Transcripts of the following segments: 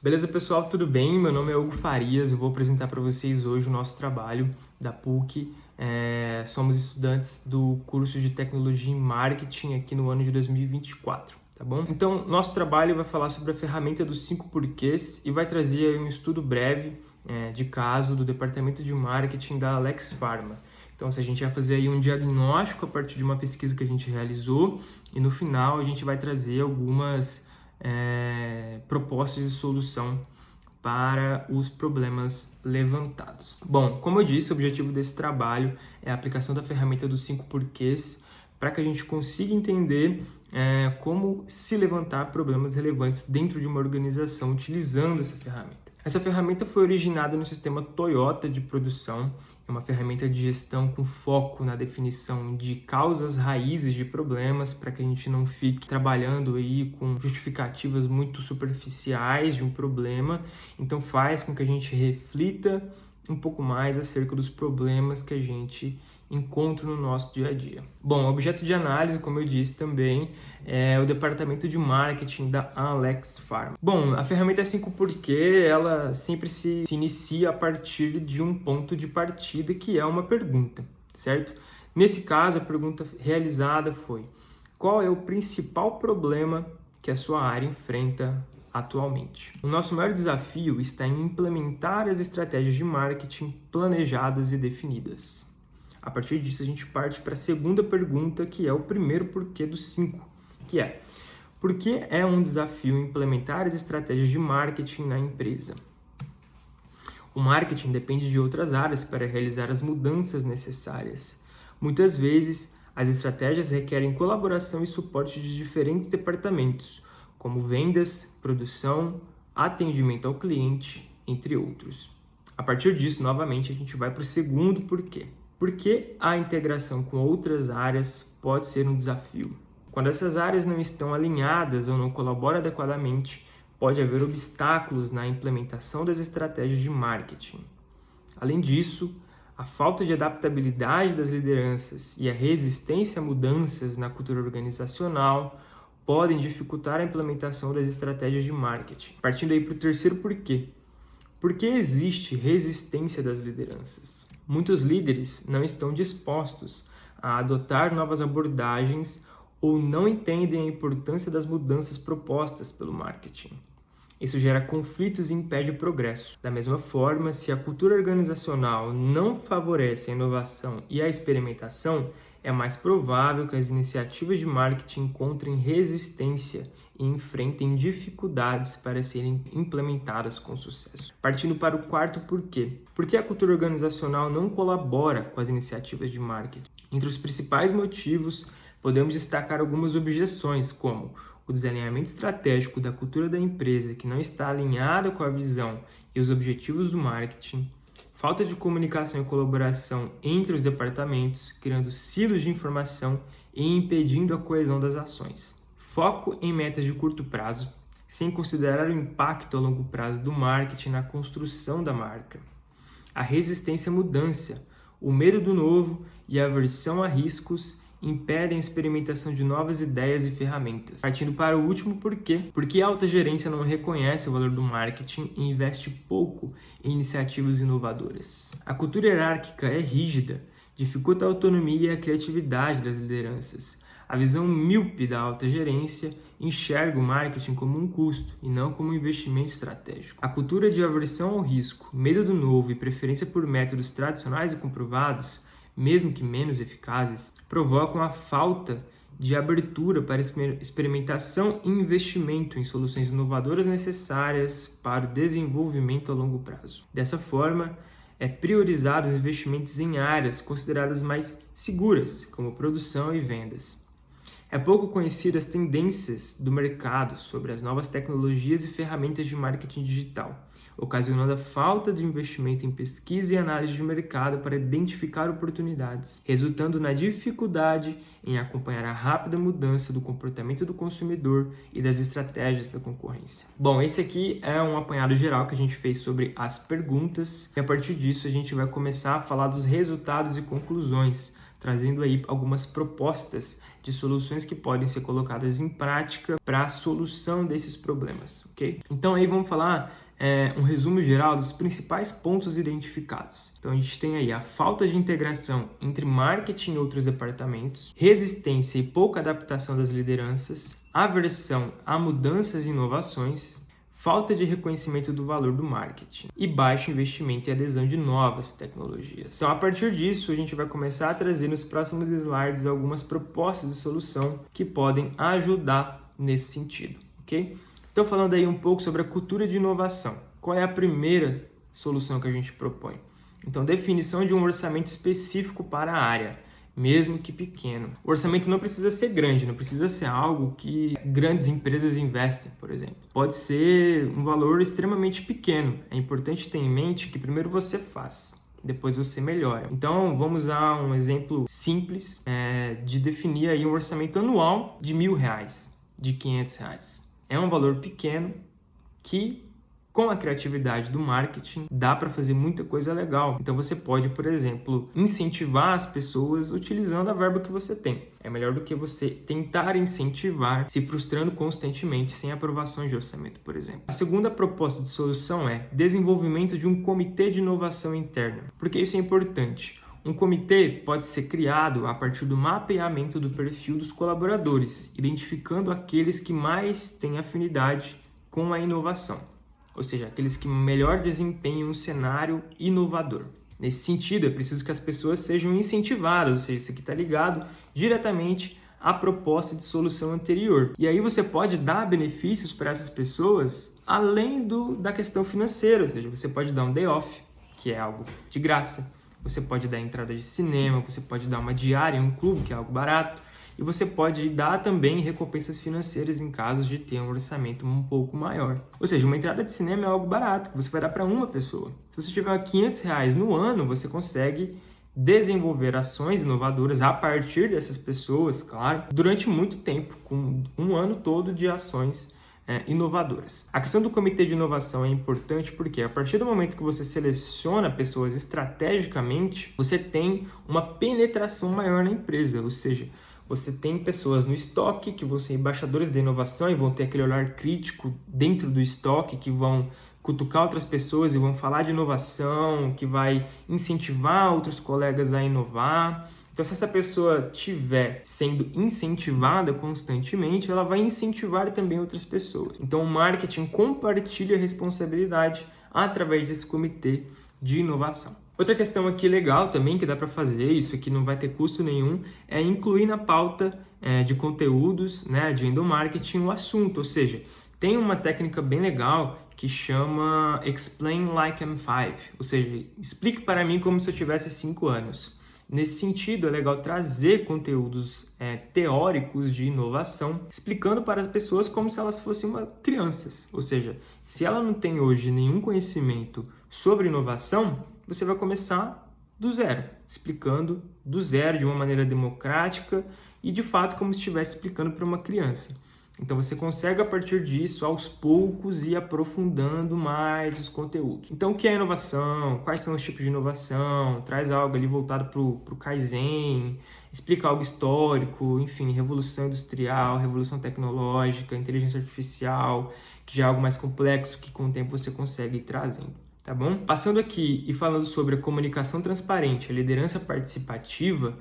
Beleza, pessoal? Tudo bem? Meu nome é Hugo Farias, eu vou apresentar para vocês hoje o nosso trabalho da PUC. Somos estudantes do curso de Tecnologia em Marketing aqui no ano de 2024, tá bom? Então, nosso trabalho vai falar sobre a ferramenta dos 5 porquês e vai trazer aí um estudo breve de caso do Departamento de Marketing da Alex Pharma. Então, a gente vai fazer aí um diagnóstico a partir de uma pesquisa que a gente realizou e no final a gente vai trazer algumas propostas de solução para os problemas levantados. Bom, como eu disse, o objetivo desse trabalho é a aplicação da ferramenta dos 5 porquês para que a gente consiga entender como se levantar problemas relevantes dentro de uma organização utilizando essa ferramenta. Essa ferramenta foi originada no sistema Toyota de produção, é uma ferramenta de gestão com foco na definição de causas raízes de problemas, para que a gente não fique trabalhando aí com justificativas muito superficiais de um problema. Então faz com que a gente reflita um pouco mais acerca dos problemas que a gente encontra no nosso dia a dia. Bom, o objeto de análise, como eu disse também, é o departamento de marketing da Alex Pharma. Bom, a ferramenta é 5 porque ela sempre se inicia a partir de um ponto de partida, que é uma pergunta, certo? Nesse caso, a pergunta realizada foi: qual é o principal problema que a sua área enfrenta atualmente? O nosso maior desafio está em implementar as estratégias de marketing planejadas e definidas. A partir disso, a gente parte para a segunda pergunta, que é o primeiro porquê dos 5, que é: por que é um desafio implementar as estratégias de marketing na empresa? O marketing depende de outras áreas para realizar as mudanças necessárias. Muitas vezes, as estratégias requerem colaboração e suporte de diferentes departamentos, como vendas, produção, atendimento ao cliente, entre outros. A partir disso, novamente, a gente vai para o segundo porquê. Por que a integração com outras áreas pode ser um desafio? Quando essas áreas não estão alinhadas ou não colaboram adequadamente, pode haver obstáculos na implementação das estratégias de marketing. Além disso, a falta de adaptabilidade das lideranças e a resistência a mudanças na cultura organizacional podem dificultar a implementação das estratégias de marketing. Partindo aí para o terceiro porquê. Por que existe resistência das lideranças? Muitos líderes não estão dispostos a adotar novas abordagens ou não entendem a importância das mudanças propostas pelo marketing. Isso gera conflitos e impede o progresso. Da mesma forma, se a cultura organizacional não favorece a inovação e a experimentação, é mais provável que as iniciativas de marketing encontrem resistência e enfrentem dificuldades para serem implementadas com sucesso. Partindo para o quarto porquê. Por que a cultura organizacional não colabora com as iniciativas de marketing? Entre os principais motivos, podemos destacar algumas objeções, como o desalinhamento estratégico da cultura da empresa, que não está alinhada com a visão e os objetivos do marketing, falta de comunicação e colaboração entre os departamentos, criando silos de informação e impedindo a coesão das ações. Foco em metas de curto prazo, sem considerar o impacto a longo prazo do marketing na construção da marca. A resistência à mudança, o medo do novo e a aversão a riscos impedem a experimentação de novas ideias e ferramentas. Partindo para o último porquê. Porque a alta gerência não reconhece o valor do marketing e investe pouco em iniciativas inovadoras. A cultura hierárquica é rígida, dificulta a autonomia e a criatividade das lideranças. A visão míope da alta gerência enxerga o marketing como um custo e não como um investimento estratégico. A cultura de aversão ao risco, medo do novo e preferência por métodos tradicionais e comprovados, mesmo que menos eficazes, provocam a falta de abertura para experimentação e investimento em soluções inovadoras necessárias para o desenvolvimento a longo prazo. Dessa forma, é priorizado os investimentos em áreas consideradas mais seguras, como produção e vendas. É pouco conhecido as tendências do mercado sobre as novas tecnologias e ferramentas de marketing digital, ocasionando a falta de investimento em pesquisa e análise de mercado para identificar oportunidades, resultando na dificuldade em acompanhar a rápida mudança do comportamento do consumidor e das estratégias da concorrência. Bom, esse aqui é um apanhado geral que a gente fez sobre as perguntas, e a partir disso a gente vai começar a falar dos resultados e conclusões, trazendo aí algumas propostas de soluções que podem ser colocadas em prática para a solução desses problemas, ok? Então aí vamos falar um resumo geral dos principais pontos identificados. Então a gente tem aí a falta de integração entre marketing e outros departamentos, resistência e pouca adaptação das lideranças, aversão a mudanças e inovações, falta de reconhecimento do valor do marketing e baixo investimento e adesão de novas tecnologias. Então, a partir disso, a gente vai começar a trazer nos próximos slides algumas propostas de solução que podem ajudar nesse sentido, ok? Então, falando aí um pouco sobre a cultura de inovação. Qual é a primeira solução que a gente propõe? Então, definição de um orçamento específico para a área, mesmo que pequeno. O orçamento não precisa ser grande, não precisa ser algo que grandes empresas investem, por exemplo. Pode ser um valor extremamente pequeno. É importante ter em mente que primeiro você faz, depois você melhora. Então, vamos usar um exemplo simples de definir aí um orçamento anual de R$1.000, de R$500. É um valor pequeno que, com a criatividade do marketing, dá para fazer muita coisa legal. Então você pode, por exemplo, incentivar as pessoas utilizando a verba que você tem. É melhor do que você tentar incentivar se frustrando constantemente sem aprovações de orçamento, por exemplo. A segunda proposta de solução é desenvolvimento de um comitê de inovação interna. Por que isso é importante? Um comitê pode ser criado a partir do mapeamento do perfil dos colaboradores, identificando aqueles que mais têm afinidade com a inovação. Ou seja, aqueles que melhor desempenham um cenário inovador. Nesse sentido, é preciso que as pessoas sejam incentivadas, ou seja, isso aqui está ligado diretamente à proposta de solução anterior. E aí você pode dar benefícios para essas pessoas além da questão financeira, ou seja, você pode dar um day off, que é algo de graça, você pode dar entrada de cinema, você pode dar uma diária em um clube, que é algo barato, e você pode dar também recompensas financeiras em casos de ter um orçamento um pouco maior. Ou seja, uma entrada de cinema é algo barato, que você vai dar para uma pessoa. Se você tiver R$500 no ano, você consegue desenvolver ações inovadoras a partir dessas pessoas, claro, durante muito tempo, com um ano todo de ações inovadoras. A questão do comitê de inovação é importante porque a partir do momento que você seleciona pessoas estrategicamente, você tem uma penetração maior na empresa, ou seja, você tem pessoas no estoque que vão ser embaixadores da inovação e vão ter aquele olhar crítico dentro do estoque, que vão cutucar outras pessoas e vão falar de inovação, que vai incentivar outros colegas a inovar. Então, se essa pessoa estiver sendo incentivada constantemente, ela vai incentivar também outras pessoas. Então, o marketing compartilha a responsabilidade através desse comitê de inovação. Outra questão aqui legal também que dá para fazer, isso aqui não vai ter custo nenhum, é incluir na pauta de conteúdos, de endomarketing o assunto, ou seja, tem uma técnica bem legal que chama Explain Like I'm 5, ou seja, explique para mim como se eu tivesse 5 anos. Nesse sentido, é legal trazer conteúdos teóricos de inovação, explicando para as pessoas como se elas fossem crianças. Ou seja, se ela não tem hoje nenhum conhecimento sobre inovação, você vai começar do zero, explicando do zero de uma maneira democrática e, de fato, como se estivesse explicando para uma criança. Então, você consegue, a partir disso, aos poucos, ir aprofundando mais os conteúdos. Então, o que é inovação? Quais são os tipos de inovação? Traz algo ali voltado para o Kaizen, explica algo histórico, enfim, revolução industrial, revolução tecnológica, inteligência artificial, que já é algo mais complexo que, com o tempo, você consegue ir trazendo. Tá bom? Passando aqui e falando sobre a comunicação transparente, a liderança participativa,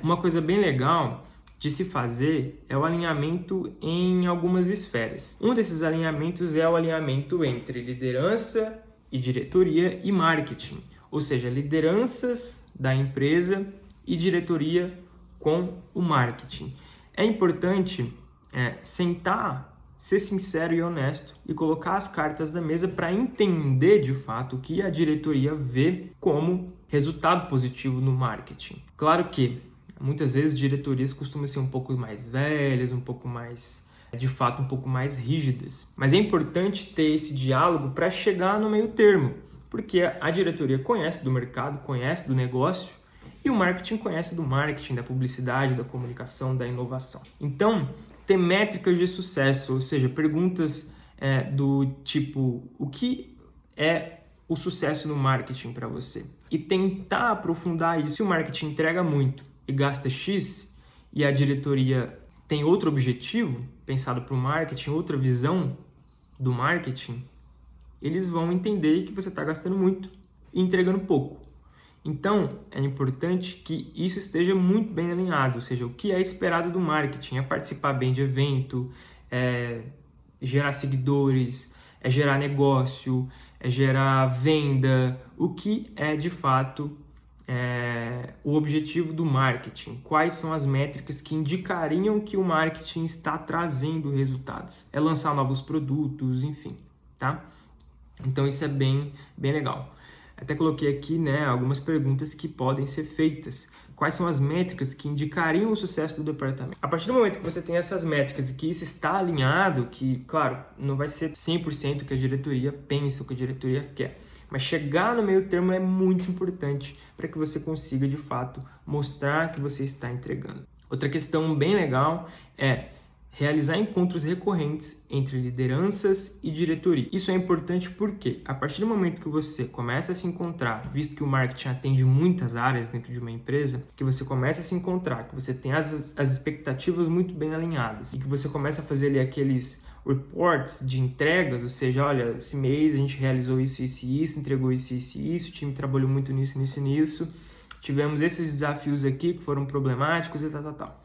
uma coisa bem legal de se fazer é o alinhamento em algumas esferas. Um desses alinhamentos é o alinhamento entre liderança e diretoria e marketing, ou seja, lideranças da empresa e diretoria com o marketing. É importante sentar, ser sincero e honesto e colocar as cartas na mesa para entender de fato o que a diretoria vê como resultado positivo no marketing. Claro que muitas vezes diretorias costumam ser um pouco mais velhas, um pouco mais, de fato, um pouco mais rígidas. Mas é importante ter esse diálogo para chegar no meio termo, porque a diretoria conhece do mercado, conhece do negócio, e o marketing conhece do marketing, da publicidade, da comunicação, da inovação. Então, ter métricas de sucesso, ou seja, perguntas do tipo, o que é o sucesso no marketing para você? E tentar aprofundar isso. Se o marketing entrega muito, e gasta X e a diretoria tem outro objetivo, pensado para o marketing, outra visão do marketing, eles vão entender que você está gastando muito e entregando pouco. Então, é importante que isso esteja muito bem alinhado, ou seja, o que é esperado do marketing é participar bem de evento, é gerar seguidores, é gerar negócio, é gerar venda, o que é de fato o objetivo do marketing, quais são as métricas que indicariam que o marketing está trazendo resultados, é lançar novos produtos, enfim, tá? Então isso é bem legal. Até coloquei aqui, né, algumas perguntas que podem ser feitas. Quais são as métricas que indicariam o sucesso do departamento? A partir do momento que você tem essas métricas e que isso está alinhado, que, claro, não vai ser 100% o que a diretoria pensa, o que a diretoria quer, mas chegar no meio termo é muito importante para que você consiga, de fato, mostrar que você está entregando. Outra questão bem legal é realizar encontros recorrentes entre lideranças e diretoria. Isso é importante porque, a partir do momento que você começa a se encontrar, visto que o marketing atende muitas áreas dentro de uma empresa, que você começa a se encontrar, que você tem as expectativas muito bem alinhadas e que você começa a fazer ali aqueles reports de entregas, ou seja, olha, esse mês a gente realizou isso, isso e isso, entregou isso, isso e isso, o time trabalhou muito nisso, tivemos esses desafios aqui que foram problemáticos e tal.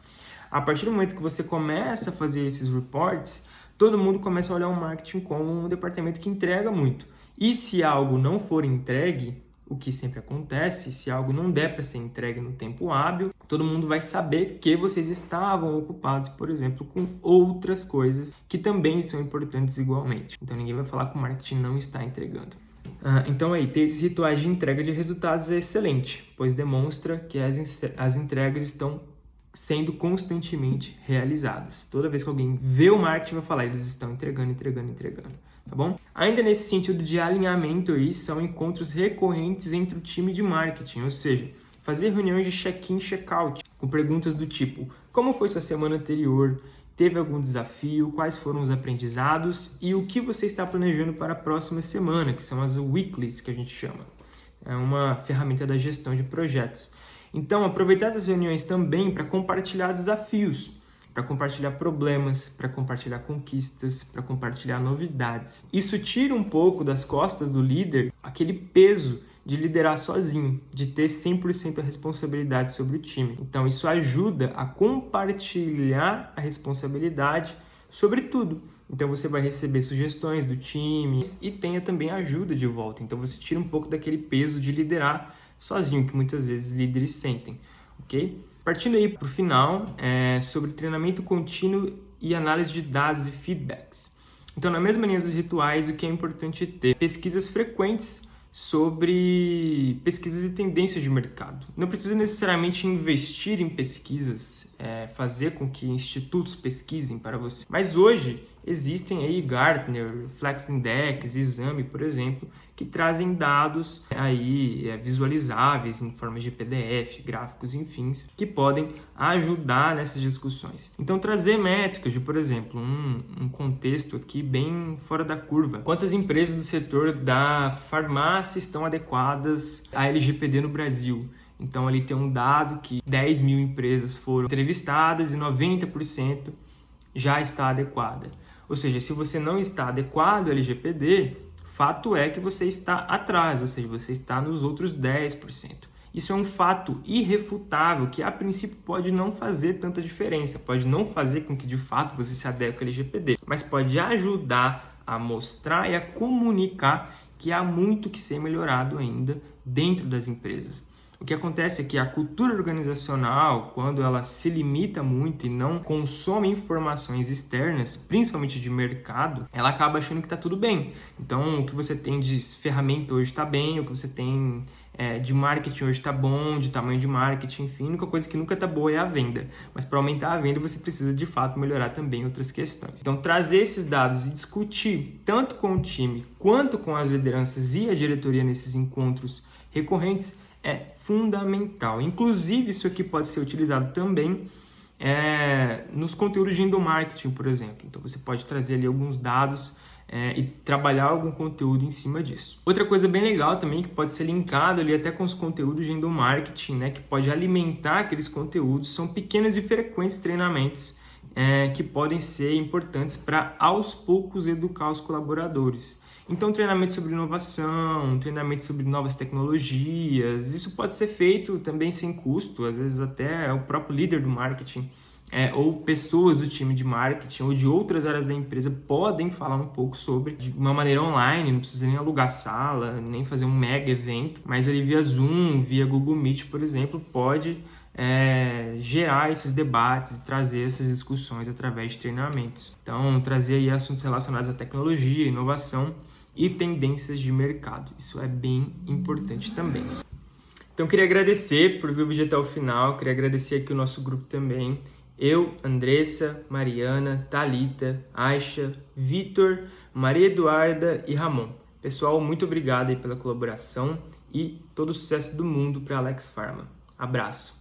A partir do momento que você começa a fazer esses reports, todo mundo começa a olhar o marketing como um departamento que entrega muito. E se algo não for entregue, o que sempre acontece, se algo não der para ser entregue no tempo hábil, todo mundo vai saber que vocês estavam ocupados, por exemplo, com outras coisas que também são importantes igualmente. Então ninguém vai falar que o marketing não está entregando. Então aí, ter esses rituais de entrega de resultados é excelente, pois demonstra que as entregas estão sendo constantemente realizadas. Toda vez que alguém vê o marketing, vai falar, eles estão entregando, tá bom? Ainda nesse sentido de alinhamento aí, são encontros recorrentes entre o time de marketing, ou seja, fazer reuniões de check-in, check-out, com perguntas do tipo, como foi sua semana anterior? Teve algum desafio? Quais foram os aprendizados? E o que você está planejando para a próxima semana, que são as weeklies, que a gente chama. É uma ferramenta da gestão de projetos. Então, aproveitar essas reuniões também para compartilhar desafios, para compartilhar problemas, para compartilhar conquistas, para compartilhar novidades. Isso tira um pouco das costas do líder aquele peso de liderar sozinho, de ter 100% a responsabilidade sobre o time. Então, isso ajuda a compartilhar a responsabilidade sobre tudo. Então, você vai receber sugestões do time e tenha também ajuda de volta. Então, você tira um pouco daquele peso de liderar sozinho, que muitas vezes líderes sentem, ok? Partindo aí para o final, sobre treinamento contínuo e análise de dados e feedbacks. Então, na mesma linha dos rituais, o que é importante ter pesquisas frequentes sobre pesquisas e tendências de mercado. Não precisa necessariamente investir em pesquisas, fazer com que institutos pesquisem para você. Mas hoje existem aí Gartner, Flex Index, Exame, por exemplo, que trazem dados aí visualizáveis em formas de PDF, gráficos, enfim, que podem ajudar nessas discussões. Então, trazer métricas de, por exemplo, um contexto aqui bem fora da curva. Quantas empresas do setor da farmácia estão adequadas à LGPD no Brasil? Então, ali tem um dado que 10 mil empresas foram entrevistadas e 90% já está adequada. Ou seja, se você não está adequado à LGPD, fato é que você está atrás, ou seja, você está nos outros 10%. Isso é um fato irrefutável que, a princípio, pode não fazer tanta diferença, pode não fazer com que, de fato, você se adeque ao LGPD, mas pode ajudar a mostrar e a comunicar que há muito que ser melhorado ainda dentro das empresas. O que acontece é que a cultura organizacional, quando ela se limita muito e não consome informações externas, principalmente de mercado, ela acaba achando que está tudo bem. Então, o que você tem de ferramenta hoje está bem, o que você tem de marketing hoje está bom, de tamanho de marketing, enfim, a única coisa que nunca está boa é a venda. Mas para aumentar a venda, você precisa de fato melhorar também outras questões. Então, trazer esses dados e discutir tanto com o time quanto com as lideranças e a diretoria nesses encontros recorrentes é fundamental. Inclusive, isso aqui pode ser utilizado também nos conteúdos de endomarketing, por exemplo. Então, você pode trazer ali alguns dados e trabalhar algum conteúdo em cima disso. Outra coisa bem legal também, que pode ser linkado ali até com os conteúdos de endomarketing, né, que pode alimentar aqueles conteúdos, são pequenos e frequentes treinamentos que podem ser importantes para, aos poucos, educar os colaboradores. Então, treinamento sobre inovação, treinamento sobre novas tecnologias, isso pode ser feito também sem custo, às vezes até o próprio líder do marketing ou pessoas do time de marketing ou de outras áreas da empresa podem falar um pouco sobre, de uma maneira online, não precisa nem alugar sala, nem fazer um mega evento, mas ali via Zoom, via Google Meet, por exemplo, pode gerar esses debates e trazer essas discussões através de treinamentos. Então, trazer aí assuntos relacionados à tecnologia, inovação e tendências de mercado. Isso é bem importante também. Então, queria agradecer por ver o vídeo até o final, queria agradecer aqui o nosso grupo também. Eu, Andressa, Mariana, Thalita, Aisha, Vitor, Maria Eduarda e Ramon. Pessoal, muito obrigado aí pela colaboração e todo o sucesso do mundo para Alex Pharma. Abraço!